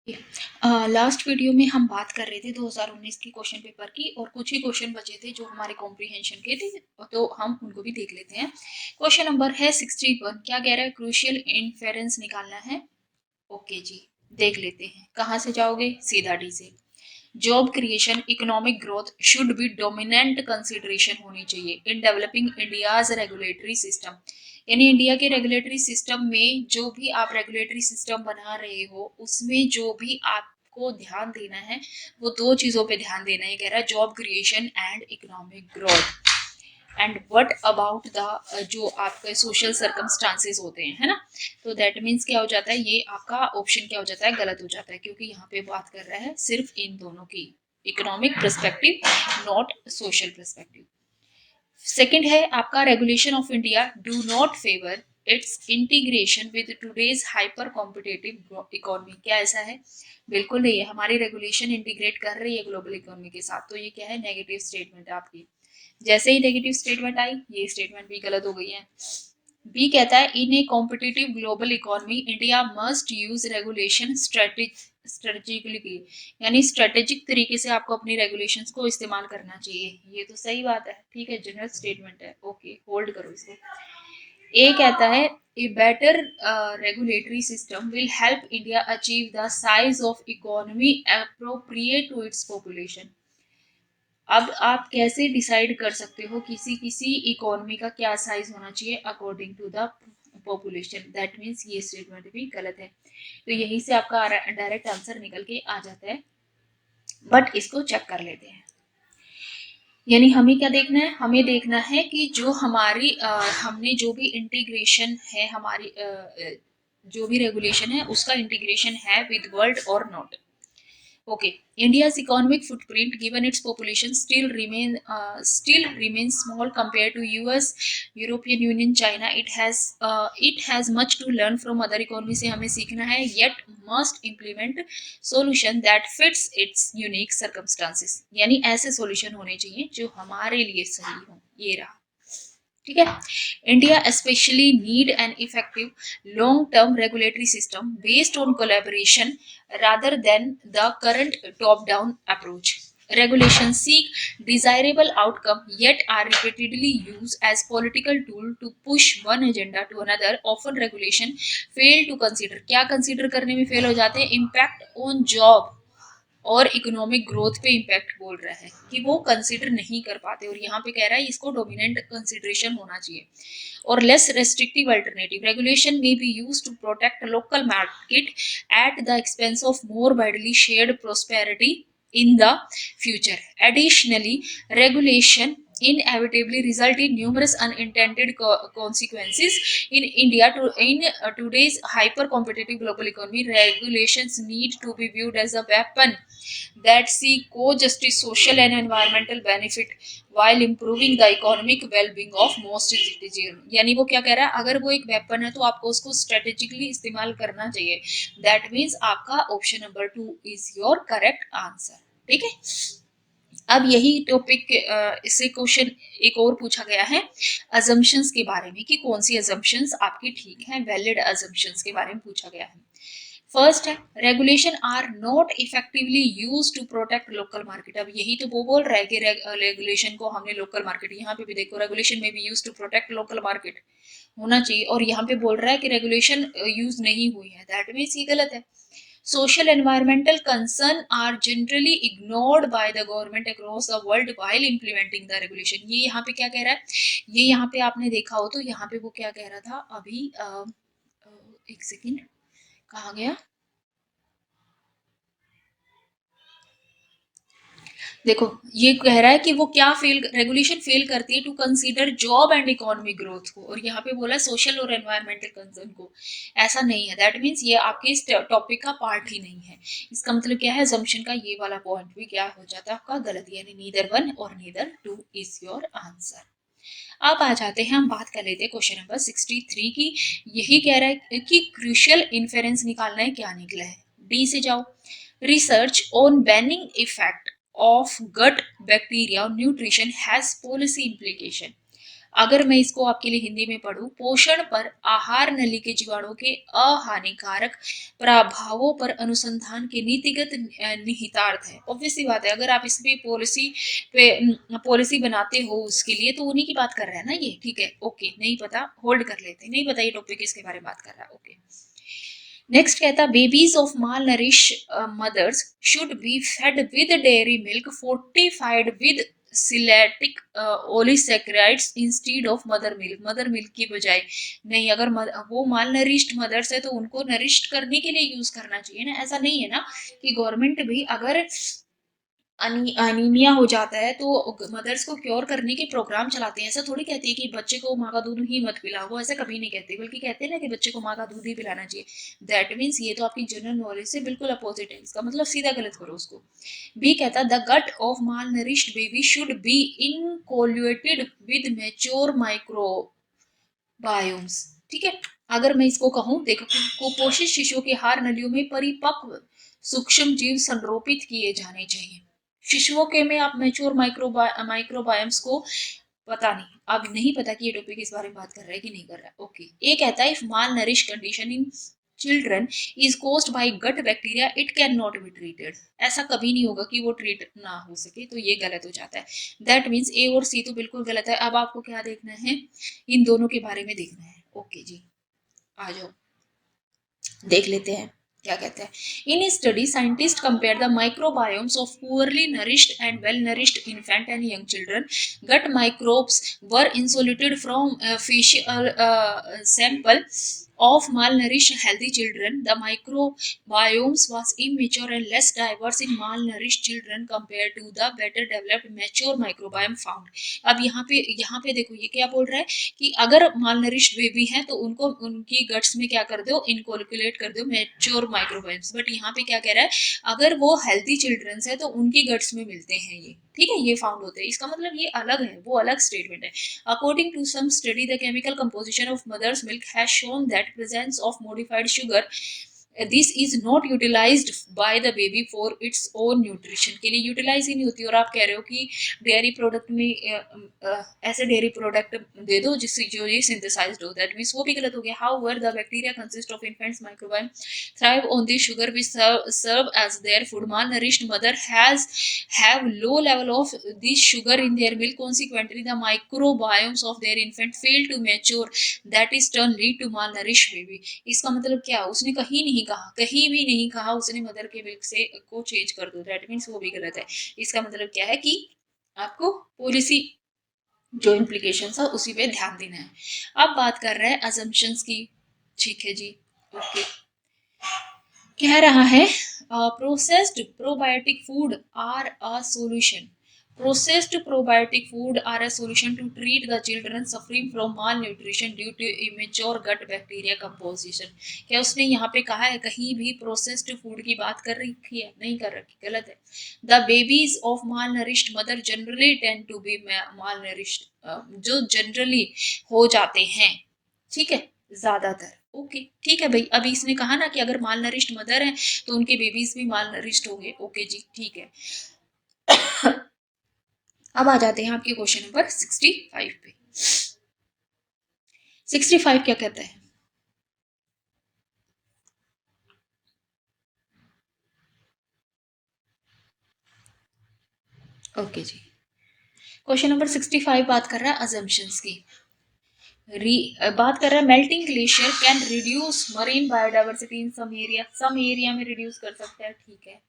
Last video में हम बात कर रहे थे 2019 की क्वेश्चन पेपर की और कुछ ही क्वेश्चन बचे थे जो हमारे कॉम्प्रिहेंशन के थे, तो हम उनको भी देख लेते हैं। क्वेश्चन नंबर है 61। क्या कह रहा है? क्रूशियल इन्फेरेंस निकालना है। ओके जी, देख लेते हैं। कहाँ से जाओगे? सीधा डी से। Job creation, economic growth should be dominant consideration होनी चाहिए in developing India's regulatory system. यानी इंडिया के रेगुलेटरी सिस्टम में जो भी आप रेगुलेटरी सिस्टम बना रहे हो उसमें जो भी आपको ध्यान देना है वो दो चीजों पे ध्यान देना है। कह रहा है job creation and economic growth. And what about the जो आपके सोशल सर्कमस्टांसेस होते हैं, है ना। तो दैट मीन्स क्या हो जाता है, ये आपका ऑप्शन क्या हो जाता है? गलत हो जाता है, क्योंकि यहाँ पे बात कर रहा है सिर्फ इन दोनों की, economic perspective not social perspective. Second है आपका regulation of India do not favour it's integration with today's hyper competitive economy. क्या ऐसा है? बिल्कुल नहीं है। हमारी रेगुलेशन इंटीग्रेट कर रही है ग्लोबल इकोनॉमी के साथ, तो ये क्या है? नेगेटिव स्टेटमेंट है आपकी। जैसे ही नेगेटिव स्टेटमेंट आई, ये स्टेटमेंट भी गलत हो गई है। बी कहता है in a competitive global economy India must use regulation strategically. यानी स्ट्रेटेजिक तरीके से आपको अपनी रेगुलेशंस को इस्तेमाल करना चाहिए। ये तो सही बात है, ठीक है, जनरल स्टेटमेंट है। ओके, होल्ड करो इसको। ए कहता है a better regulatory system will help India achieve the size of economy appropriate to its population. अब आप कैसे डिसाइड कर सकते हो किसी किसी इकोनॉमी का क्या साइज होना चाहिए according to the population? That means ये स्टेटमेंट भी गलत है। तो यहीं से आपका डायरेक्ट आंसर निकल के आ जाता है, बट इसको चेक कर लेते हैं। यानी हमें क्या देखना है? हमें देखना है कि जो हमारी हमने जो भी इंटीग्रेशन है, हमारी जो भी रेगुलेशन है उसका इंटीग्रेशन है विद वर्ल्ड और not. Okay, India's economic footprint, given its population, still remains small compared to US, European Union, China. It has much to learn from other economies से हमें सीखना है, yet must implement solution that fits its unique circumstances. यानी ऐसे solution होने चाहिए जो हमारे लिए सही हो। ये रहा, ठीक है। India specially need an effective long term regulatory system based on collaboration rather than the current top down approach. Regulations seek desirable outcome yet are repeatedly used as political tool to push one agenda to another. Often regulation fail to consider, क्या consider करने में fail हो जाते हैं? impact on job और economic growth पे impact बोल रहा है कि वो कंसिडर नहीं कर पाते, और यहाँ पे कह रहा है इसको डोमिनेंट कंसिडरेशन होना चाहिए। और लेस रेस्ट्रिक्टिव अल्टरनेटिव रेगुलेशन में be used to protect local market at the expense of more widely shared prosperity in the future. Additionally, regulation inevitably result in numerous unintended consequences in India. In today's hyper-competitive global economy, regulations need to be viewed as a weapon that seek co-justice, social and environmental benefit while improving the economic well-being of most citizens. यानी वो क्या कह रहा है? अगर वो एक weapon है तो आपको उसको स्ट्रेटेजिकली इस्तेमाल करना चाहिए। दैट मीन्स आपका option number 2 is your correct answer, ठीक है। अब यही टॉपिक इससे क्वेश्चन एक और पूछा गया है अजम्पशंस के बारे में, कि कौन सी अजम्पशंस आपकी ठीक है, वैलिड अजम्पशंस के बारे में पूछा गया है। फर्स्ट है regulation are not effectively used to protect local market. अब यही तो वो बोल रहा है कि रेगुलेशन को हमने लोकल मार्केट, यहाँ पे भी देखो रेगुलेशन में भी used to protect local market होना चाहिए, और यहाँ पे बोल रहा है कि रेगुलेशन यूज नहीं हुई है। दैट मीन्स ये गलत है। Social environmental concern are generally ignored by the government across the world while implementing the regulation. ये यहाँ पे क्या कह रहा है? ये यहाँ पे आपने देखा हो तो यहाँ पे वो क्या कह रहा था अभी, एक सेकेंड, कहाँ गया? देखो ये कह रहा है कि वो क्या फेल, रेगुलेशन फेल करती है to consider job and economic growth को, और यहाँ पे बोला है सोशल और एनवायरमेंटल कंसर्न को। ऐसा नहीं है, दैट मीन्स ये आपके इस टॉपिक का पार्ट ही नहीं है। इसका मतलब क्या है? assumption का ये वाला पॉइंट भी क्या हो जाता है आपका? गलत, यानी नीदर 1 और नीदर 2 इज योर आंसर। अब आ जाते हैं, हम बात कर लेते हैं क्वेश्चन नंबर 63 की। यही कह रहा है कि क्रूशियल इन्फेरेंस निकालना है, क्या निकला है? डी से जाओ। Research on banning effect of gut bacteria on nutrition has policy implication. अगर मैं इसको आपके लिए हिंदी में पढ़ूं, पोषण पर आहार नली के जीवाणु के अहानिकारक प्रभावों पर अनुसंधान के नीतिगत निहितार्थ है। ऑब्वियसली बात है, अगर आप इस पे पॉलिसी बनाते हो उसके लिए, तो उन्हीं की बात कर रहे हैं ना ये, ठीक है, ओके। नहीं पता, होल्ड कर लेते, नहीं पता ये टॉपिक किसके बारे में बात कर रहा है, ओके। नेक्स्ट कहता है babies of malnourished mothers should be fed with dairy milk fortified with sialylated oligosaccharides instead of mother milk. Mother milk की बजाय नहीं, अगर वो माल नरिश्ड मदर्स है तो उनको नरिश्ड करने के लिए यूज करना चाहिए ना। ऐसा नहीं है ना कि गवर्नमेंट भी अगर अनीमिया हो जाता है तो मदर्स को क्योर करने के प्रोग्राम चलाते हैं। ऐसा थोड़ी कहती है कि बच्चे को माँ का दूध ही मत पिलाओ, वो ऐसा कभी नहीं कहते, बल्कि कहते हैं ना कि बच्चे को माँ का दूध ही पिलाना चाहिए। दैट मीन्स ये तो आपकी जनरल नॉलेज से बिल्कुल अपोजिट है, इसका मतलब सीधा गलत करो उसको। बी कहता है the gut of malnourished baby should be inoculated with mature microbiomes. ठीक है, अगर मैं इसको कहूं, देखो, कुपोषित शिशुओं के हार नलियों में परिपक्व सूक्ष्म जीव संरोपित किए जाने चाहिए। शिशुओं के में आप मैच्योर माइक्रोबायम्स को पता नहीं, अब नहीं पता कि ये टॉपिक इस बारे में बात कर रहा है कि नहीं कर रहा है, ओके। ये कहता है if malnourish condition in children is caused by gut bacteria it can not be treated. ऐसा कभी नहीं होगा कि वो ट्रीट ना हो सके, तो ये गलत हो जाता है। दैट मीन्स ए और सी तो बिल्कुल गलत है। अब आपको क्या देखना है, इन दोनों के बारे में देखना है, ओके जी। आ जाओ देख लेते हैं क्या कहते हैं। In study scientist compare the microbiomes of poorly nourished and well nourished infant and young children. Gut microbes were isolated from faecal sample of malnourished healthy children. The microbiomes was immature and less diverse in malnourished children compared to the better developed mature microbiome found. अब यहाँ पे देखो ये क्या बोल रहा है कि अगर malnourished बेबी है तो उनको उनकी गट्स में क्या कर दो, इनकोलकुलेट कर दो मैच्योर माइक्रोबायोम्स। बट यहाँ पे क्या कह रहा है, अगर वो हेल्थी चिल्ड्रंस है तो उनकी गट्स में मिलते हैं ये, ठीक है, ये फाउंड होते हैं। इसका मतलब ये अलग है, वो अलग स्टेटमेंट है। According to some study, the chemical composition of mother's milk has shown that presence of modified sugar this is not utilized by the baby for its own nutrition। के लिए यूटिलाइज ही नहीं होती। और आप कह रहे हो कि डेयरी प्रोडक्ट में ऐसे डेयरी प्रोडक्ट दे दो जिससे जो ये सिंथेसाइज्ड हो, दैट मीन्स वो भी गलत हो गया। However the bacteria consist of infants microbiome thrive on the sugar which serve as their food। malnourished mother have low level of this sugar in their milk, consequently the microbiomes of their infant fail to mature, that is turn lead to malnourished baby। इसका मतलब क्या, उसने कहीं नहीं कहा, कहीं भी नहीं कहा उसने मदर के मिल्क से को चेंज कर दो, दैट मीन्स वो भी गलत है। इसका मतलब क्या है कि आपको पॉलिसी जो इम्प्लीकेशन है उसी पे ध्यान देना है। अब बात कर रहे हैं अजम्पशंस की, ठीक है जी, ओके। कह रहा है processed probiotic food are a solution. Processed probiotic food are a solution to treat the children suffering from malnutrition due to immature gut bacteria composition। क्या उसने यहाँ पे कहा है कहीं भी प्रोसेस्ड फूड की बात कर रखी है? नहीं कर रखी, गलत है। The babies of malnourished mother generally tend to be malnourished, जो जनरली हो जाते हैं, ठीक है, ज्यादातर, ओके, ठीक है भाई। अभी इसने कहा ना कि अगर माल नरिश्ड मदर है तो उनके बेबीज भी माल नरिश्ड होंगे, ओके जी, ठीक है। अब आ जाते हैं आपके क्वेश्चन नंबर 65 पे। 65 क्या कहता है, ओके जी। क्वेश्चन नंबर 65 बात कर रहा है अजम्पशंस की। बात कर रहा है melting glacier can reduce marine biodiversity in some area में रिड्यूस कर सकता है, ठीक है।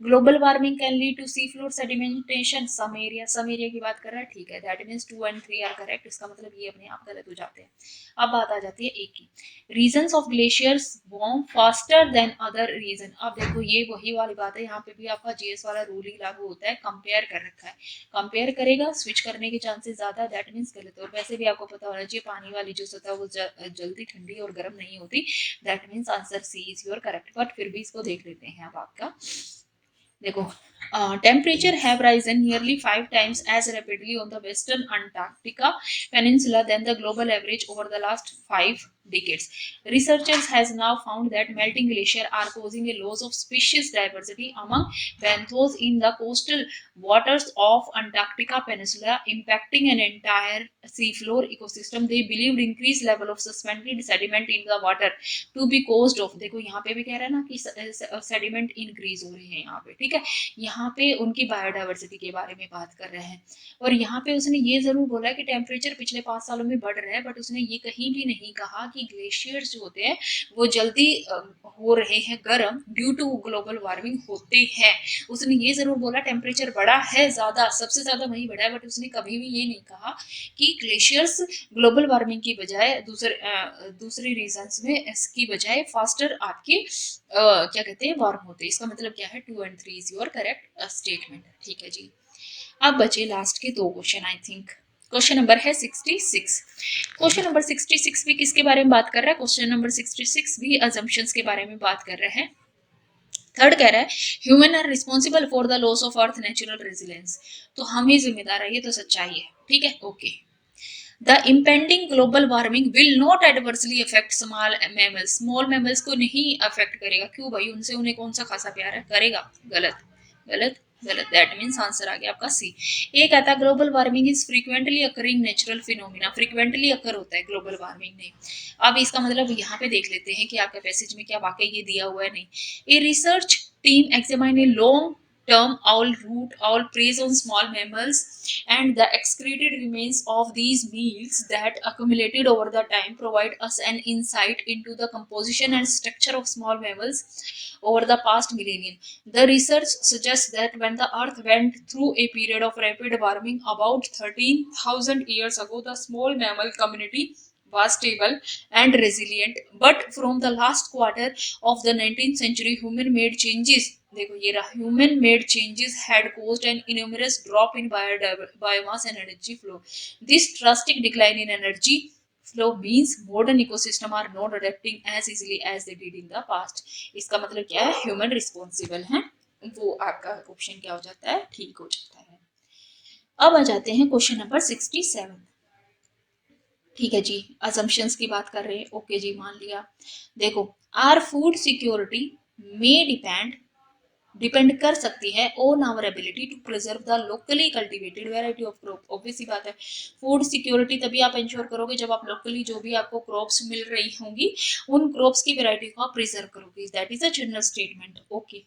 Global warming can lead to sea floor sedimentation some area की बात कर रहा है, ठीक है। That means 2 and 3 are correct. इसका मतलब ये अपने आप गलत हो जाते हैं। अब बात आ जाती है एक की, regions of glaciers warm faster than other region. अब देखो ये वही वाली बात है, यहाँ पे भी आपका जीएस वाला रूल ही लागू होता है, कंपेयर कर रखा है, कंपेयर करेगा, स्विच करने के चांसेस ज्यादा, दैट मीन्स गलत है। और वैसे भी आपको पता होना चाहिए पानी वाली जो सतह वो जल्दी ठंडी और गर्म नहीं होती, that means answer C is your correct. But फिर भी इसको देख लेते हैं अब आपका, देखो temperature have risen nearly 5 times as rapidly on the western Antarctica peninsula than the global average over the last 5 decades. Researchers has now found that melting glaciers are causing a loss of species diversity among benthos in the coastal waters of Antarctica Peninsula, impacting an entire seafloor ecosystem. They believed increased level of suspended sediment in the water to be caused of, देखो यहाँ पे भी कह रहा है ना कि sediment increase हो रहे हैं यहाँ पे, ठीक है, यहाँ पे उनकी बायोडाइवर्सिटी के बारे में बात कर रहे हैं। और यहाँ पे उसने ये जरूर बोला कि टेम्परेचर पिछले 5 सालों में बढ़ रहा है, बट उसने ये कहीं भी नहीं कहा कि ग्लेशियर्स जो होते हैं वो जल्दी हो रहे हैं गर्म ड्यू टू ग्लोबल वार्मिंग होते हैं। उसने ये जरूर बोला टेम्परेचर बढ़ा है ज्यादा, सबसे ज्यादा वही बढ़ा है, बट उसने कभी भी ये नहीं कहा कि ग्लेशियर्स ग्लोबल वार्मिंग की बजाय दूसरे रीजंस में इसकी बजाय फास्टर आपके क्या कहते हैं वार्म होते हैं। इसका मतलब क्या है, 2 and 3 is your correct statement, ठीक है जी। अब बचे लास्ट के 2 question I think. Question number है 66। क्वेश्चन नंबर 66 भी किसके बारे में बात कर रहा है, क्वेश्चन नंबर 66 भी अजम्पशंस के बारे में बात कर रहे हैं। थर्ड कह रहा है human are responsible for the loss of earth natural resilience, तो हम ही जिम्मेदार है, ये तो सच्चाई है, ठीक है, okay. The impending global warming will not adversely affect small mammals. Small mammals को नहीं अफेक्ट करेगा, क्यों भाई, उनसे उन्हें कौन सा खासा प्यार है, करेगा, गलत गलत गलत, दैट मीन्स आंसर आ गया आपका सी। ये कहता है global warming is frequently occurring natural phenomena, frequently occur होता है ग्लोबल वार्मिंग में। अब इसका मतलब यहाँ पे देख लेते हैं कि आपके पैसेज में क्या वाकई ये दिया हुआ है नहीं। A research team examine a long term owl root owl preys on small mammals and the excreted remains of these meals that accumulated over the time provide us an insight into the composition and structure of small mammals over the past millennium. The research suggests that when the earth went through a period of rapid warming about 13,000 years ago, the small mammal community was stable and resilient, but from the last quarter of the 19th century human made changes, देखो ये रहा, human made changes had caused an enormous drop in biomass and energy flow. This drastic decline in energy flow means modern ecosystem are not adapting as easily as they did in the past. इसका मतलब क्या है, human responsible है, वो आपका option क्या हो जाता है, ठीक हो जाता है। अब आ जाते हैं क्वेश्चन नंबर 67, ठीक है जी, असम्पशंस की बात कर रहे हैं, ओके जी, मान लिया। देखो, आर फूड सिक्योरिटी में डिपेंड कर सकती है on our ability to preserve the locally cultivated variety of crop. Obvious बात है, फूड सिक्योरिटी तभी आप इंश्योर करोगे जब आप लोकली जो भी आपको क्रॉप्स मिल रही होंगी उन क्रॉप्स की वेराइटी को आप प्रिजर्व करोगे, that is a general statement, okay.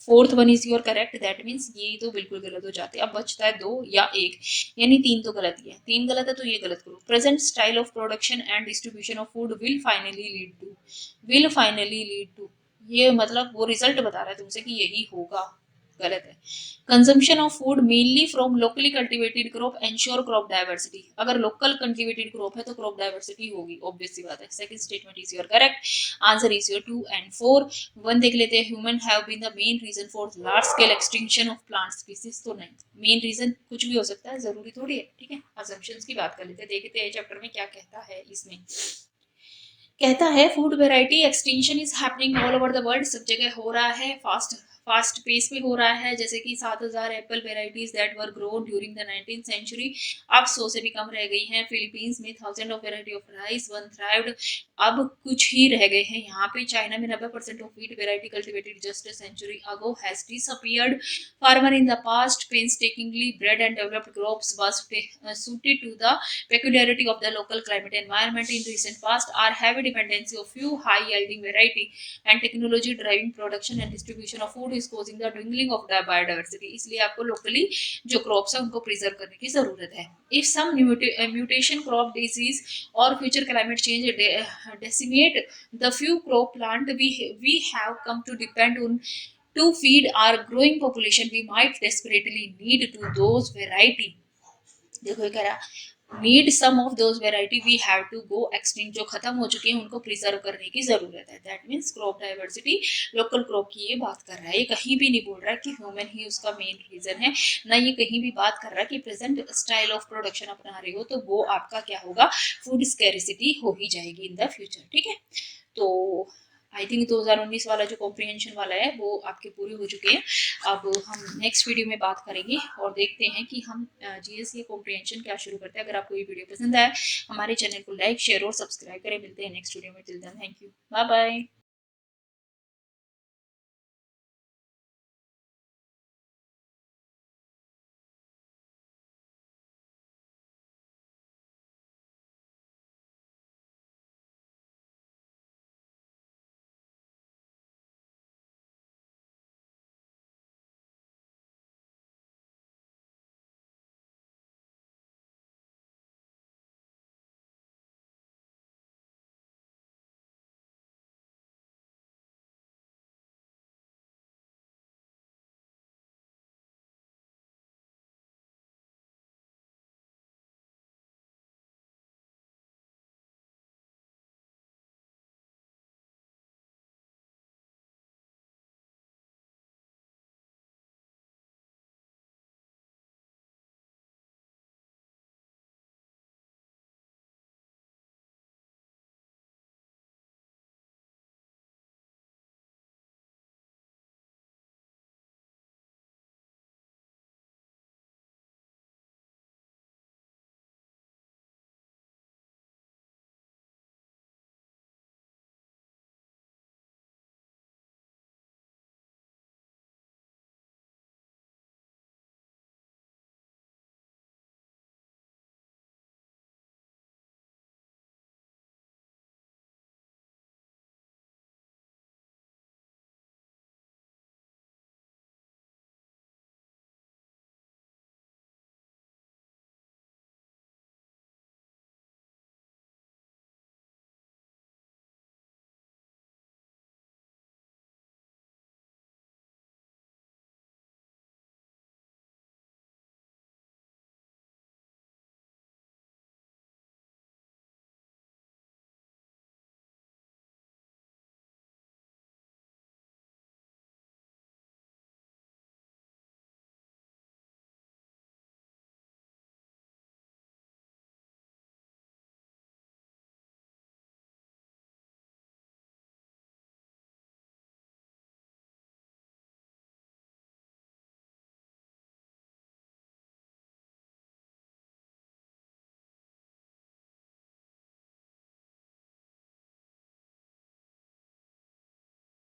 Fourth one is your correct, that means ये तो बिल्कुल गलत हो जाते हैं। अब बचता है 2 या 1, यानी 3 तो गलत ही है, 3 गलत है तो ये गलत करो। Present style of production and distribution of food will finally lead to, ये मतलब वो रिजल्ट बता रहा है तुमसे कि यही होगा, गलत है। Consumption of food mainly from locally cultivated crop ensure crop diversity, अगर लोकल कल्टिवेटेड क्रॉप है तो क्रॉप डाइवर्सिटी होगी, ऑब्वियस सी बात है। Second statement is your correct, answer is your 2 and 4। 1 देख लेते हैं, human have been the main reason for large scale extinction of plant species, तो नहीं, मेन रीजन कुछ भी हो सकता है, जरूरी थोड़ी है, ठीक है। असम्पशंस की बात कर लेते हैं, देखते हैं चैप्टर में क्या कहता है। इसमें कहता है food variety extension is happening all over the world, सब जगह हो रहा है, फास्ट पेस पे हो रहा है। जैसे कि 7,000 apple varieties that were grown during the 19th century अब 100 से भी कम रह गई हैं। फिलीपींस में 1000 of variety of rice one thrived, अब कुछ ही रह गए हैं यहाँ पे। चाइना में 90% of wheat variety cultivated just a century ago has disappeared. Farmer in the past painstakingly bred and developed crops was suited to the peculiarity of the local climate environment. In recent past, our heavy dependency of few high-yielding variety and technology-driving production and distribution of food is causing the dwindling of the biodiversity. इसलिए आपको locally जो crops है उनको preserve करने की जरूरत है। If some mutation, crop disease or future climate change decimate the few crop plant we have come to depend on to feed our growing population, we might desperately need to those variety। देखो ये कह रहा need some of those variety we have to go extinct, जो खत्म हो चुकी है उनको प्रिजर्व करने की जरूरत है। That means crop diversity, local crop की ये बात कर रहा है। ये कहीं भी नहीं बोल रहा है कि ह्यूमन ही उसका मेन रीजन है, ना ये कहीं भी बात कर रहा है कि प्रेजेंट स्टाइल ऑफ प्रोडक्शन अपना रहे हो तो वो आपका क्या होगा, फूड स्कैरिसिटी हो ही जाएगी इन द फ्यूचर, ठीक है। तो आई थिंक 2019 वाला जो कॉम्प्रिहेंशन वाला है वो आपके पूरे हो चुके हैं। अब हम नेक्स्ट वीडियो में बात करेंगे और देखते हैं कि हम जीएस या कॉम्प्रिहेंशन क्या शुरू करते हैं। अगर आपको ये वीडियो पसंद आए हमारे चैनल को लाइक शेयर और सब्सक्राइब करें। मिलते हैं नेक्स्ट वीडियो में। Till then thank you, bye bye.